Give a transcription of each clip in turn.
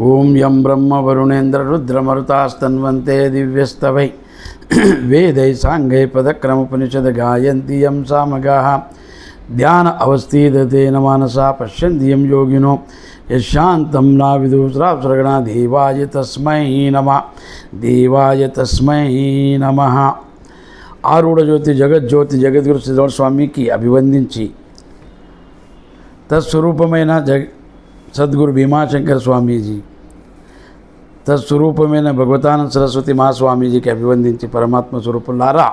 ఓం యం బ్రహ్మ వరుణేంద్ర రుద్రమరుతాస్తన్వంతే దివ్యస్తవై వేదై సాంగై పదక్రమోపనిషద్ గాయంతి యం సామగాః ధ్యాన అవస్థితేన మనసా పశ్యంతి యం యోగినో యశాంతం నా విదుస్రావసరగణ దేవాయ తస్మై నమః. ఆరూఢజ్యోతి జగజ్యోతి జగద్గురు శ్రీధర స్వామికి అభివందించి తత్స్వరూపమైన సద్గురు భీమాశంకర స్వామీజీ, తత్స్వరూపమైన భగవతానంద సరస్వతి మహాస్వామీజీకి అభివందించి, పరమాత్మ స్వరూపులారా,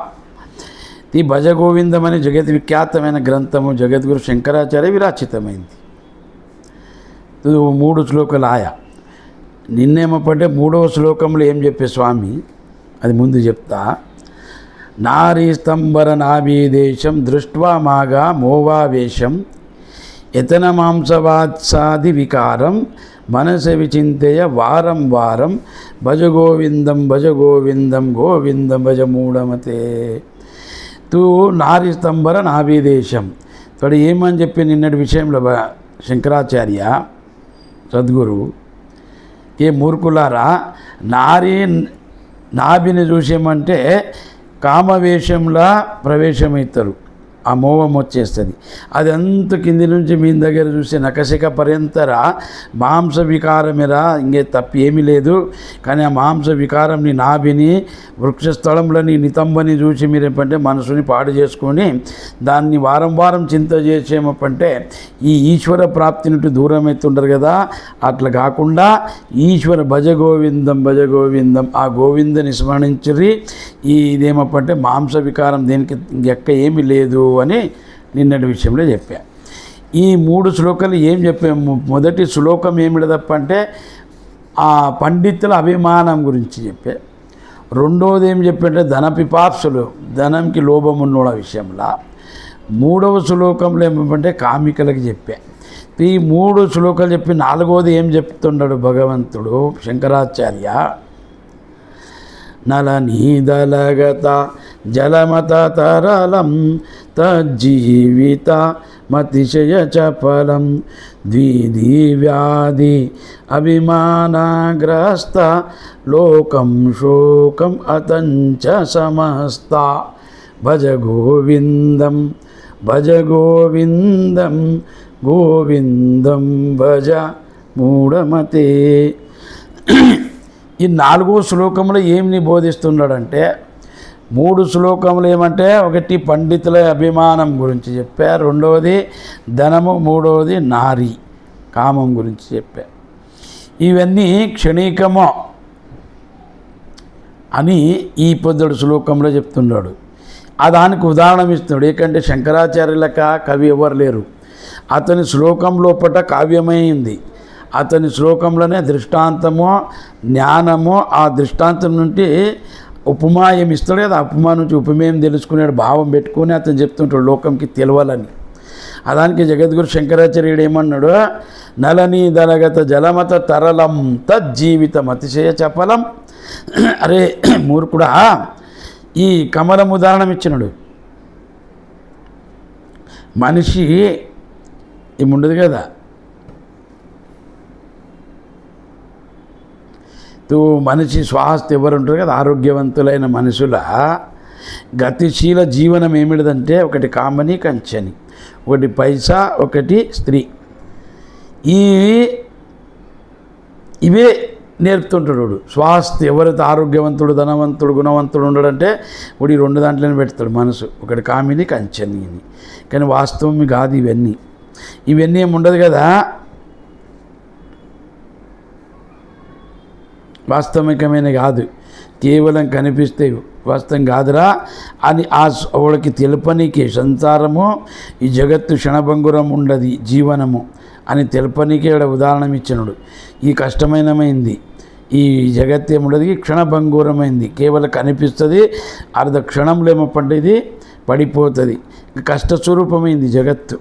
ఈ భజగోవిందం అనే జగత్ విఖ్యాతమైన గ్రంథము జగద్గురు శంకరాచార్య విరాచితమైంది. 3 శ్లోకాలు ఆయా. నిన్నేమపంటే 3వ శ్లోకంలో ఏం చెప్పే స్వామి అది ముందు చెప్తా. నారీ స్తంభర నాభీదేశం దృష్ట్వా మాగా మోవావేశం యతన మాంసవాత్సాది వికారం మనస విచింతయ వారం వారం భజగోవిందం గోవిందం భజ మూఢమతే. తూ నారీ స్తంభర నాభీదేశం తోడు ఏమని చెప్పి నిన్నటి విషయంలో శంకరాచార్య సద్గురు, ఏ మూర్ఖులారా, నాభిని చూసేమంటే కామవేషంలా ప్రవేశమవుతారు, ఆ మోహం వచ్చేస్తుంది. అది అంత కింది నుంచి మీ దగ్గర చూసే నకశిక పర్యంతర మాంస వికారమేరా, ఇంకే తప్పు ఏమీ లేదు. కానీ ఆ మాంస వికారం నీ నాభిని వృక్షస్థలంలో నీ నితంబని చూసి మీరేమంటే మనసుని పాడు చేసుకొని దాన్ని వారం వారం చింత చేసేమపంటే ఈ ఈశ్వర ప్రాప్తి నుండి దూరం అవుతుంటారు కదా. అట్లా కాకుండా ఈశ్వర భజగోవిందం ఆ గోవిందని స్మరించురి. ఇదేమపంటే మాంస వికారం దేనికి ఎక్క ఏమీ లేదు అని నిన్నటి విషయంలో చెప్పా. ఈ 3 శ్లోకాలు ఏం చెప్పాము. మొదటి శ్లోకం ఏమిటదప్ప అంటే ఆ పండితుల అభిమానం గురించి చెప్పా. రెండవది ఏం చెప్పంటే ధనపిపాప్సులు, ధనంకి లోభం ఉన్నోళ్ళ విషయంలో. 3వ శ్లోకంలో ఏమంటే కామికలకి చెప్పా. ఈ 3 శ్లోకాలు చెప్పి 4వది ఏం చెప్తున్నాడు భగవంతుడు శంకరాచార్య. నలనీదలగత జలమత తరళం తజ్జీవిత మతిశయ చపలం ద్విధీవ్యాధి అభిమానగ్రస్త లోకం శోకం అతంచ సమస్త భజ గోవిందం గోవిందం భజ మూఢమతే. ఈ 4వ శ్లోకంలో ఏమి బోధిస్తున్నాడంటే 3 శ్లోకములు ఏమంటే ఒకటి పండితుల అభిమానం గురించి చెప్పా, రెండవది ధనము, మూడవది నారీ కామం గురించి చెప్పా. ఇవన్నీ క్షణికమో అని ఈ 10వ శ్లోకంలో చెప్తున్నాడు. దానికి ఉదాహరణ ఇస్తున్నాడు. ఏకంటే శంకరాచార్యులక కవి ఎవరు లేరు. అతని శ్లోకం లోపట కావ్యమైంది. అతని శ్లోకంలోనే దృష్టాంతమో జ్ఞానమో, ఆ దృష్టాంతం నుండి ఉపమాయం ఇస్తాడు కదా, ఉపమా నుంచి ఉపమేయం తెలుసుకునేడు భావం పెట్టుకుని అతను చెప్తుంటాడు లోకంకి తెలవాలని. దానికి జగద్గురు శంకరాచార్యుడు ఏమన్నాడు, నలని దలగత జలమత తరళం తజ్జీవితం అతిశయ చపలం. అరే మూర్ఖుడా, ఈ కమలం ఉదాహరణ ఇచ్చినాడు. మనిషి ఏముండదు కదా, మనిషి స్వాస్థ్యం ఎవరు ఉంటారు కదా, ఆరోగ్యవంతులైన మనుషుల గతిశీల జీవనం ఏమిటిదంటే ఒకటి కామని కంచని, ఒకటి పైసా, ఒకటి స్త్రీ. ఇవే నేర్పుతుంటాడు. స్వాస్థ్యం ఎవరైతే ఆరోగ్యవంతుడు, ధనవంతుడు, గుణవంతుడు ఉండడంటే వాడు 2 దాంట్లోనే పెడతాడు మనసు, ఒకటి కామిని కంచని అని. కానీ వాస్తవం కాదు ఇవన్నీ ఏముండదు కదా, వాస్తవికమైన కాదు, కేవలం కనిపిస్తే వాస్తవం కాదురా అని వాళ్ళకి తెలుపనీకే. సంసారము ఈ జగత్తు క్షణభంగురం ఉండదు జీవనము అని తెలుపనీకే ఉదాహరణ ఇచ్చినాడు. ఈ కష్టమైనమైంది ఈ జగత్తు ఏముండదు, క్షణభంగురమైంది, కేవలం కనిపిస్తుంది, అర్ధ క్షణంలో ఏమప్పంటే ఇది పడిపోతుంది. కష్టస్వరూపమైంది జగత్తు.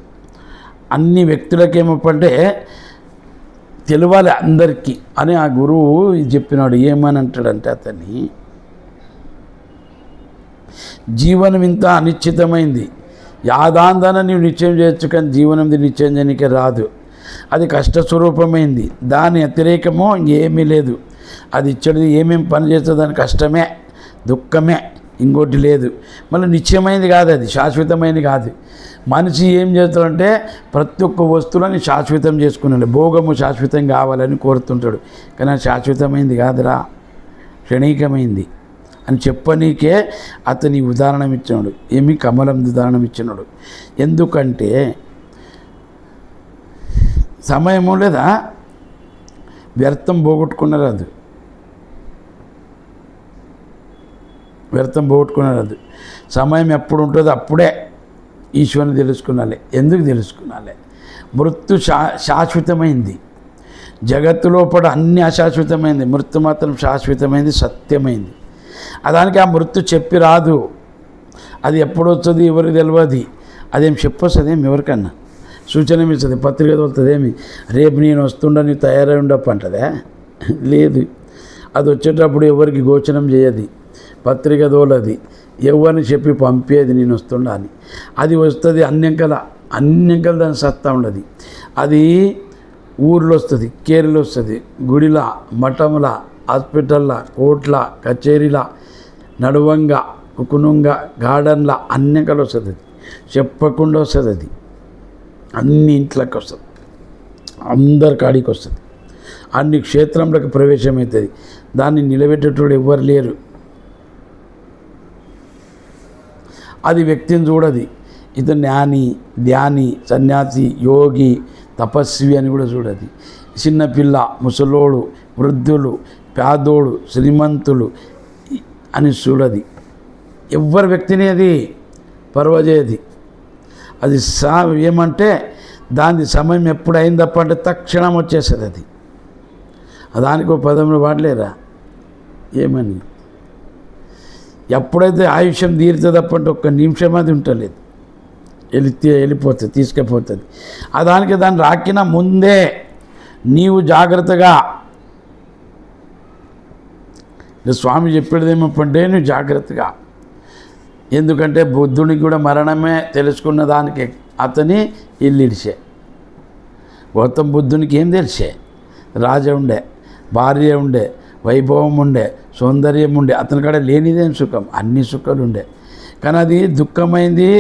అన్ని వ్యక్తులకేమప్పంటే తెలియాలి అందరికీ అని ఆ గురువు చెప్పినాడు. ఏమని అంటాడంటే అతన్ని, జీవనం ఇంత అనిశ్చితమైంది, యాదాందాన నీవు నిశ్చయం చేయొచ్చు కానీ జీవనంది నిశ్చయం చేయడానికి రాదు. అది కష్టస్వరూపమైంది. దాని వ్యతిరేకమో ఇంకేమీ లేదు. అది ఇచ్చడిది ఏమేమి పని చేస్తుందో దాని కష్టమే, దుఃఖమే, ఇంకోటి లేదు. మళ్ళీ నిత్యమైనది కాదు, అది శాశ్వతమైనది కాదు. మనిషి ఏం చేస్తాడంటే ప్రతి ఒక్క వస్తువులని శాశ్వతం చేసుకున్నాడు. భోగము శాశ్వతం కావాలని కోరుతుంటాడు. కానీ అది శాశ్వతమైంది కాదురా, క్షణికమైంది అని చెప్పనీకే అతని ఉదాహరణ ఇచ్చినాడు. ఏమి కమలం ఉదాహరణ ఇచ్చినాడు. ఎందుకంటే సమయము లేదా వ్యర్థం పోగొట్టుకున్నారు. వ్యర్థం పోగొట్టుకున్నారు. సమయం ఎప్పుడు ఉంటుందో అప్పుడే ఈశ్వరుని తెలుసుకున్నాలే. ఎందుకు తెలుసుకున్నాలే? మృత్యు శాశ్వతమైంది. జగత్తు లోపల అన్ని అశాశ్వతమైంది, మృత్యు మాత్రం శాశ్వతమైంది, సత్యమైంది. దానికి ఆ మృత్యు చెప్పి రాదు. అది ఎప్పుడు వస్తుంది ఎవరికి తెలియదు. అదేం చెప్పొస్తుంది ఏమి ఎవరికన్నా సూచన ఇస్తుంది, పత్రిక తోలుతుంది. ఏమి రేపు నేను వస్తుండ నీవు తయారై ఉండప్పు అంటదే? లేదు. అది వచ్చేటప్పుడు ఎవరికి గోచరం చేయదు, పత్రిక తోలది, ఎవరిని చెప్పి పంపేది నేను వస్తుండ అని. అది వస్తుంది అన్యంకల దాని సత్తా ఉండదు. అది ఊర్లో వస్తుంది, కేరళలో వస్తుంది, గుడిలా, మఠంలా, హాస్పిటల్లా, కోట్ల, కచేరీలా, నడువంగా, కుకునుంగా, గార్డెన్లా అన్యంకలు వస్తుంది. అది చెప్పకుండా వస్తుంది. అది అన్ని ఇంట్లోకి వస్తుంది, అందరి కాడికి వస్తుంది, అన్ని క్షేత్రంలోకి ప్రవేశమవుతుంది. దాన్ని నిలబెట్టేటోడు ఎవ్వరు లేరు. అది వ్యక్తిని చూడది. ఇతను జ్ఞాని, ధ్యాని, సన్యాసి, యోగి, తపస్వి అని కూడా చూడది. చిన్నపిల్ల, ముసలోడు, వృద్ధులు, పేదోడు, శ్రీమంతులు అని చూడది. ఎవ్వరి వ్యక్తిని అది పర్వజేది. అది ఏమంటే దాని సమయం ఎప్పుడు అయిందప్ప అంటే తక్షణం వచ్చేస్తుంది. అది దానికి ఒక పదంలో వాడలేరా ఏమని? ఎప్పుడైతే ఆయుష్యం తీరుతుందప్ప అంటే ఒక్క నిమిషం అది ఉండలేదు, వెళ్ళిపోతుంది, తీసుకుపోతుంది. దానికి దాన్ని రాకిన ముందే నీవు జాగ్రత్తగా, స్వామి చెప్పేదేమప్పంటే నువ్వు జాగ్రత్తగా. ఎందుకంటే బుద్ధునికి కూడా మరణమే తెలుసుకున్న దానికి అతని ఇల్లిడిసే. గౌతమ బుద్ధునికి ఏం తెలిసే? రాజా ఉండే, భార్య ఉండే, వైభవం ఉండే, సౌందర్యం ఉండే, అతని కాడ లేనిదేం సుఖం, అన్ని సుఖాలు ఉండే. కానీ అది దుఃఖమైంది.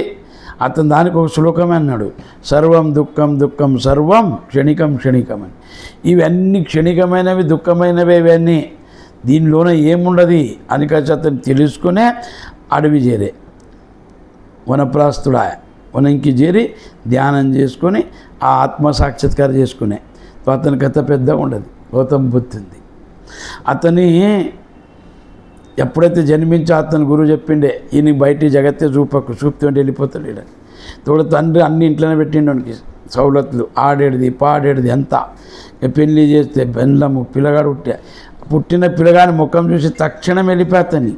అతను దానికి ఒక శ్లోకమే అన్నాడు, సర్వం దుఃఖం దుఃఖం సర్వం క్షణికం క్షణికం అని. ఇవన్నీ క్షణికమైనవి, దుఃఖమైనవి ఇవన్నీ. దీనిలోనే ఏముండదు అని కలిసి అతను తెలుసుకునే అడవి చేరే, వనప్రాస్తుడా వనంకి చేరి ధ్యానం చేసుకొని ఆ ఆత్మసాక్షాత్కారం చేసుకునే. అతని కథ పెద్ద ఉండదు. గౌతమ బుద్ధుంది. అతని ఎప్పుడైతే జన్మించి అతని గురువు చెప్పిండే, ఈయన బయట జగత్తే చూపుతుంటే వెళ్ళిపోతాడు. ఈడ తోడు తండ్రి అన్ని ఇంట్లోనే పెట్టిండోనికి సౌలతులు, ఆడేడిది పాడేడిది అంతా. పెళ్ళి చేస్తే బెల్లము పిల్లగాడు పుట్టిన పిల్లగాని ముఖం చూసి తక్షణం వెళ్ళిపోతాని.